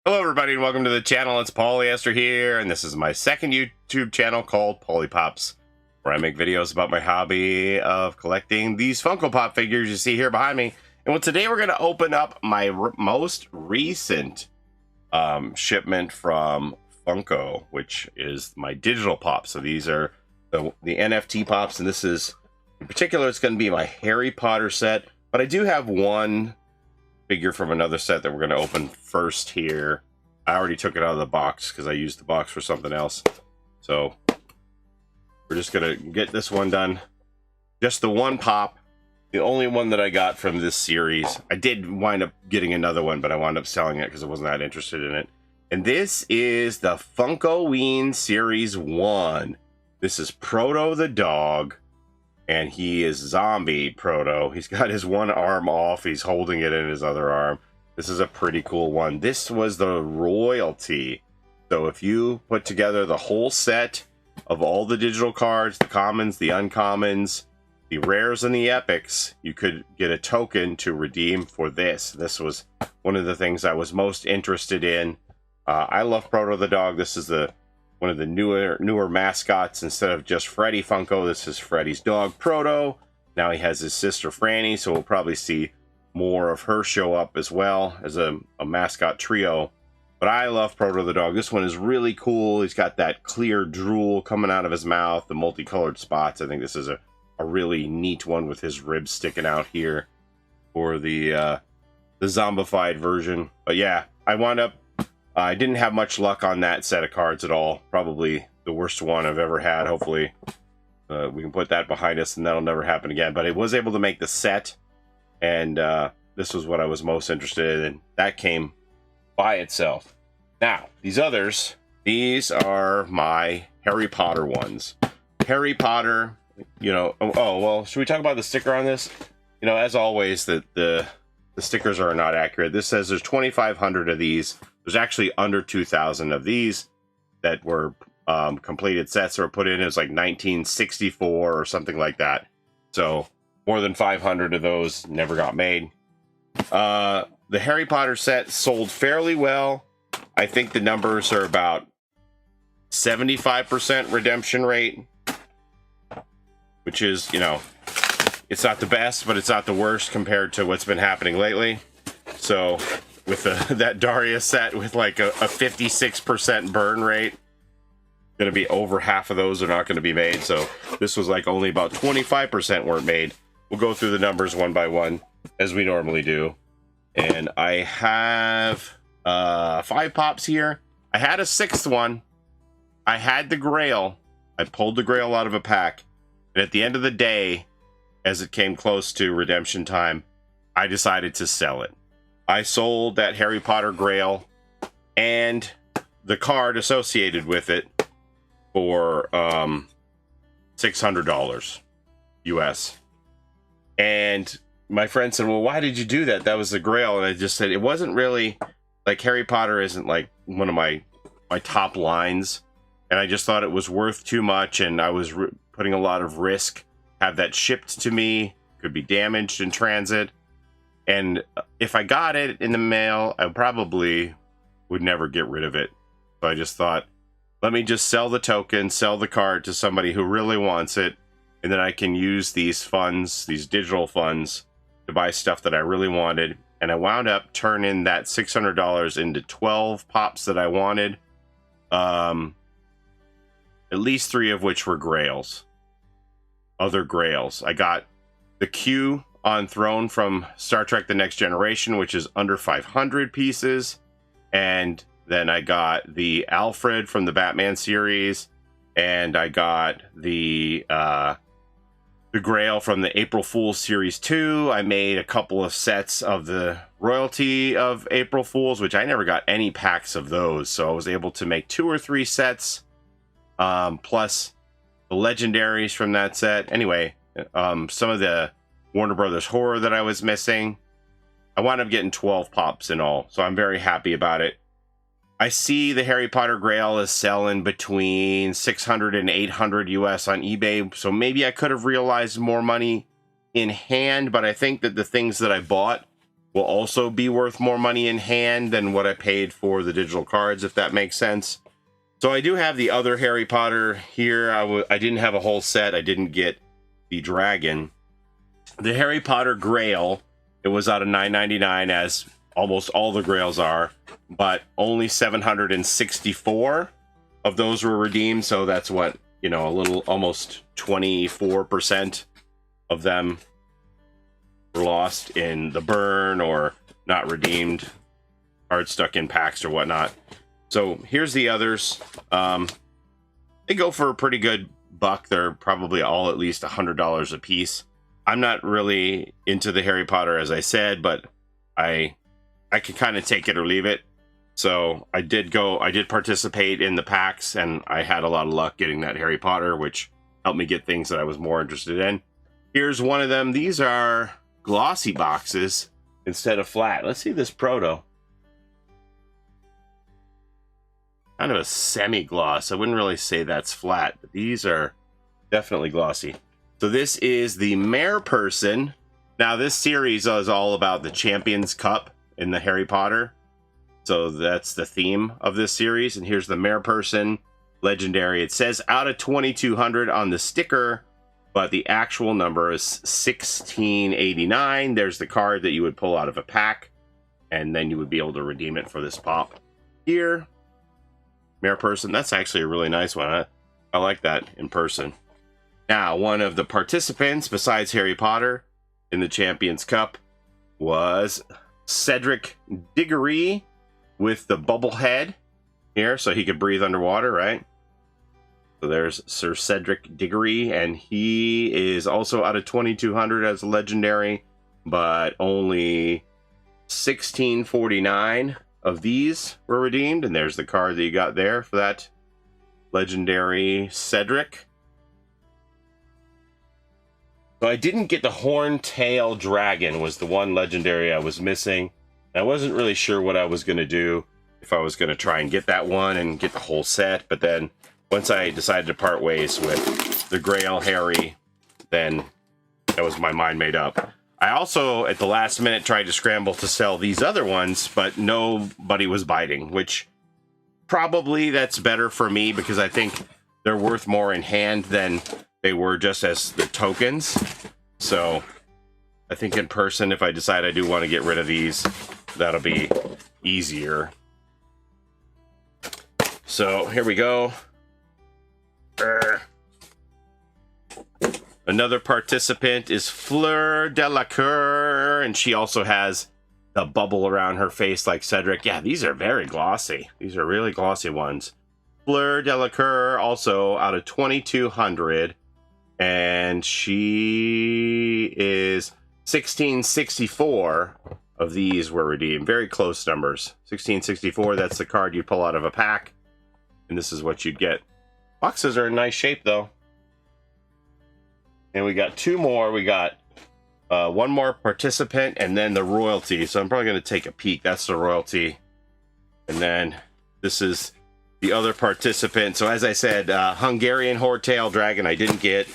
Hello everybody and welcome to the channel. It's Paulie ESTHER here, and this is my second YouTube channel called Paulie Pops, where I make videos about my hobby of collecting these Funko Pop figures you see here behind me. And today we're going to open up my most recent shipment from Funko, which is my digital pops. So these are the NFT pops, and this is, in particular, it's going to be my Harry Potter set. But I do have one figure from another set that we're going to open first here. I already took it out of the box because I used the box for something else. So we're just going to get this one done. Just the one pop. The only one that I got from this series. I did wind up getting another one, but I wound up selling it because I wasn't that interested in it. And this is the Funkoween Series 1. This is Proto the dog. And he is zombie Proto. He's got his one arm off. He's holding it in his other arm. This is a pretty cool one. This was the royalty. So if you put together the whole set of all the digital cards, the commons, the uncommons, the rares, and the epics, you could get a token to redeem for this. This was one of the things I was most interested in. I love Proto the dog. This is one of the newer mascots. Instead of just Freddy Funko, this is Freddy's dog, Proto. Now he has his sister, Franny, so we'll probably see more of her show up as well as a mascot trio. But I love Proto the dog. This one is really cool. He's got that clear drool coming out of his mouth, the multicolored spots. I think this is a really neat one with his ribs sticking out here for the zombified version. But yeah, I didn't have much luck on that set of cards at all. Probably the worst one I've ever had. Hopefully we can put that behind us and that'll never happen again. But I was able to make the set, and this was what I was most interested in. That came by itself. Now, these others, these are my Harry Potter ones. Harry Potter, you know, oh, well, should we talk about the sticker on this? You know, as always, the stickers are not accurate. This says there's 2,500 of these. There's actually under 2,000 of these that were completed sets that were put in. It was like 1964 or something like that. So more than 500 of those never got made. The Harry Potter set sold fairly well. I think the numbers are about 75% redemption rate, which is, you know, it's not the best, but it's not the worst compared to what's been happening lately. So with that Daria set with like a 56% burn rate, going to be over half of those are not going to be made. So this was like only about 25% weren't made. We'll go through the numbers one by one as we normally do. And I have 5 pops here. I had a 6th one. I had the Grail. I pulled the Grail out of a pack. And at the end of the day, as it came close to redemption time, I decided to sell it. I sold that Harry Potter Grail and the card associated with it for $600 US. And my friend said, well, why did you do that? That was the Grail. And I just said, it wasn't really, like, Harry Potter isn't like one of my top lines. And I just thought it was worth too much, and I was putting a lot of risk. Have that shipped to me, could be damaged in transit. And if I got it in the mail, I probably would never get rid of it. So I just thought, let me just sell the token, sell the card to somebody who really wants it, and then I can use these funds, these digital funds, to buy stuff that I really wanted. And I wound up turning that $600 into 12 pops that I wanted. At least 3 of which were Grails. Other Grails. I got the Q on Throne from Star Trek The Next Generation, which is under 500 pieces. And then I got the Alfred from the Batman series. And I got the Grail from the April Fool's Series 2. I made a couple of sets of the royalty of April Fool's, which I never got any packs of those. So I was able to make 2 or 3 sets, plus the legendaries from that set. Anyway, some of the Warner Brothers horror that I was missing. I wound up getting 12 pops in all, so I'm very happy about it. I see the Harry Potter Grail is selling between 600 and 800 US on eBay, so maybe I could have realized more money in hand, but I think that the things that I bought will also be worth more money in hand than what I paid for the digital cards, if that makes sense. So I do have the other Harry Potter here. I didn't have a whole set. I didn't get the dragon. The Harry Potter Grail, it was out of $9.99, as almost all the Grails are, but only 764 of those were redeemed. So that's what, you know, a little, almost 24% of them were lost in the burn or not redeemed, cards stuck in packs or whatnot. So here's the others. They go for a pretty good buck. They're probably all at least $100 a piece. I'm not really into the Harry Potter, as I said, but I could kind of take it or leave it. So I did participate in the packs, and I had a lot of luck getting that Harry Potter, which helped me get things that I was more interested in. Here's one of them. These are glossy boxes instead of flat. Let's see this proto. Kind of a semi-gloss. I wouldn't really say that's flat, but these are definitely glossy. So this is the Mayor Person. Now this series is all about the Champions Cup in the Harry Potter. So that's the theme of this series. And here's the Mayor Person, legendary. It says out of 2,200 on the sticker, but the actual number is 1689. There's the card that you would pull out of a pack, and then you would be able to redeem it for this pop here. Mayor Person, that's actually a really nice one. I like that in person. Now, one of the participants besides Harry Potter in the Champions Cup was Cedric Diggory with the bubble head here, so he could breathe underwater, right? So there's Sir Cedric Diggory, and he is also out of 2,200 as a legendary, but only 1649 of these were redeemed, and there's the card that you got there for that legendary Cedric. So I didn't get the Horntail Dragon, was the one legendary I was missing. I wasn't really sure what I was going to do, if I was going to try and get that one and get the whole set, but then once I decided to part ways with the Grail Harry, then that was my mind made up. I also, at the last minute, tried to scramble to sell these other ones, but nobody was biting, which probably that's better for me because I think they're worth more in hand than they were just as the tokens. So I think in person, if I decide I do want to get rid of these, that'll be easier. So here we go. Another participant is Fleur Delacour, and she also has the bubble around her face like Cedric. Yeah, these are very glossy. These are really glossy ones. Fleur Delacour also out of 2,200, and she is 1664 of these were redeemed. Very close numbers. 1664, that's the card you pull out of a pack, and this is what you'd get. Boxes are in nice shape, though. And we got two more. We got one more participant and then the royalty. So I'm probably going to take a peek. That's the royalty. And then this is the other participant. So as I said, Hungarian Horntail Dragon I didn't get.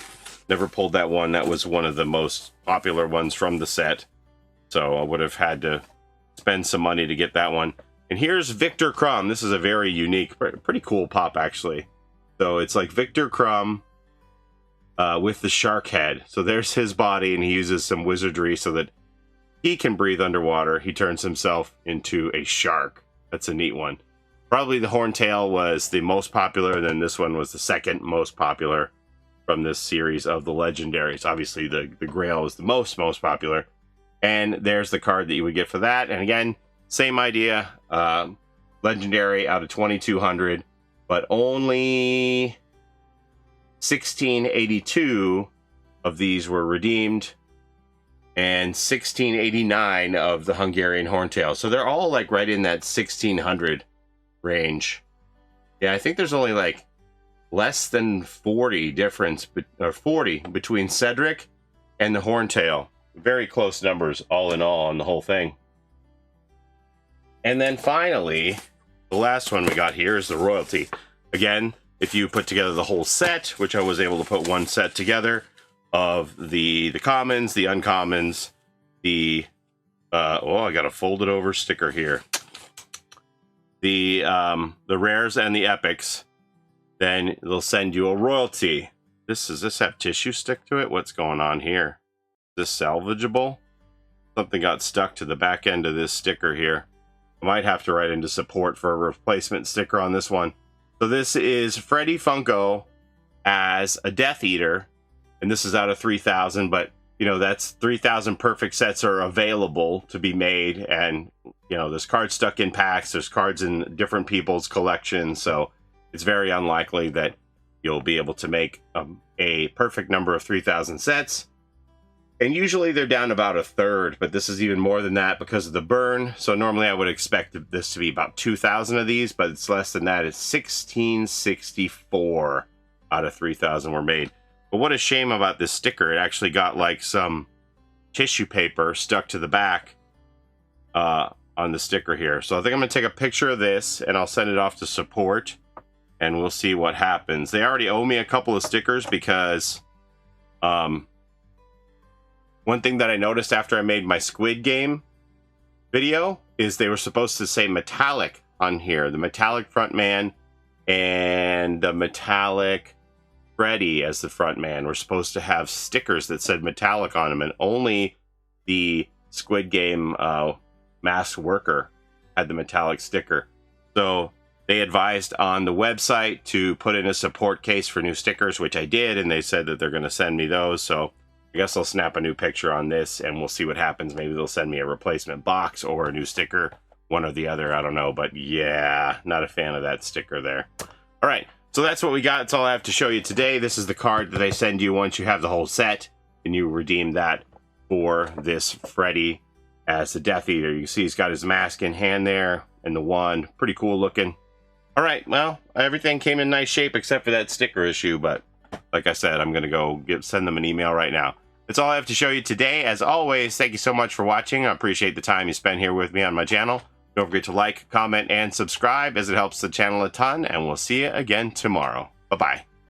Never pulled that one. That was one of the most popular ones from the set. So I would have had to spend some money to get that one. And here's Viktor Krum. This is a very unique, pretty cool pop, actually. So it's like Viktor Krum with the shark head. So there's his body, and he uses some wizardry so that he can breathe underwater. He turns himself into a shark. That's a neat one. Probably the Horntail was the most popular, and then this one was the second most popular from this series of the legendaries. Obviously, the Grail is the most popular. And there's the card that you would get for that. And again, same idea. Legendary out of 2,200, but only 1682 of these were redeemed, and 1689 of the Hungarian Horntail. So they're all like right in that 1600 range. Yeah, I think there's only like less than 40 difference, or 40 between Cedric and the Horntail. Very close numbers all in all on the whole thing. And then finally, the last one we got here is the royalty. Again, if you put together the whole set, which I was able to put one set together of the commons, the uncommons, the Oh, I got a folded over sticker here. The rares and the epics, then they'll send you a royalty. Does this have tissue stick to it? What's going on here? Is this salvageable? Something got stuck to the back end of this sticker here. I might have to write into support for a replacement sticker on this one. So this is Freddy Funko as a Death Eater, and this is out of 3,000, but you know, that's 3,000 perfect sets are available to be made, and you know, there's cards stuck in packs, there's cards in different people's collections, so it's very unlikely that you'll be able to make a perfect number of 3,000 sets. And usually they're down about a third, but this is even more than that because of the burn. So normally I would expect this to be about 2,000 of these, but it's less than that. It's 1,664 out of 3,000 were made. But what a shame about this sticker. It actually got like some tissue paper stuck to the back on the sticker here. So I think I'm gonna take a picture of this and I'll send it off to support and we'll see what happens. They already owe me a couple of stickers because one thing that I noticed after I made my Squid game video is they were supposed to say metallic on here. The metallic front man and the metallic Freddy as the front man were supposed to have stickers that said metallic on them, and only the Squid game masked worker had the metallic sticker. So they advised on the website to put in a support case for new stickers, which I did, and they said that they're going to send me those. So I guess I'll snap a new picture on this and we'll see what happens. Maybe they'll send me a replacement box or a new sticker, one or the other, I don't know. But yeah, not a fan of that sticker there. All right, so that's what we got. That's all I have to show you today. This is the card that they send you once you have the whole set, and you redeem that for this Freddy as the Death Eater. You can see he's got his mask in hand there and the wand. Pretty cool looking. All right, well, everything came in nice shape except for that sticker issue, but like I said, I'm going to go send them an email right now. That's all I have to show you today. As always, thank you so much for watching. I appreciate the time you spent here with me on my channel. Don't forget to like, comment, and subscribe as it helps the channel a ton, and we'll see you again tomorrow. Bye-bye.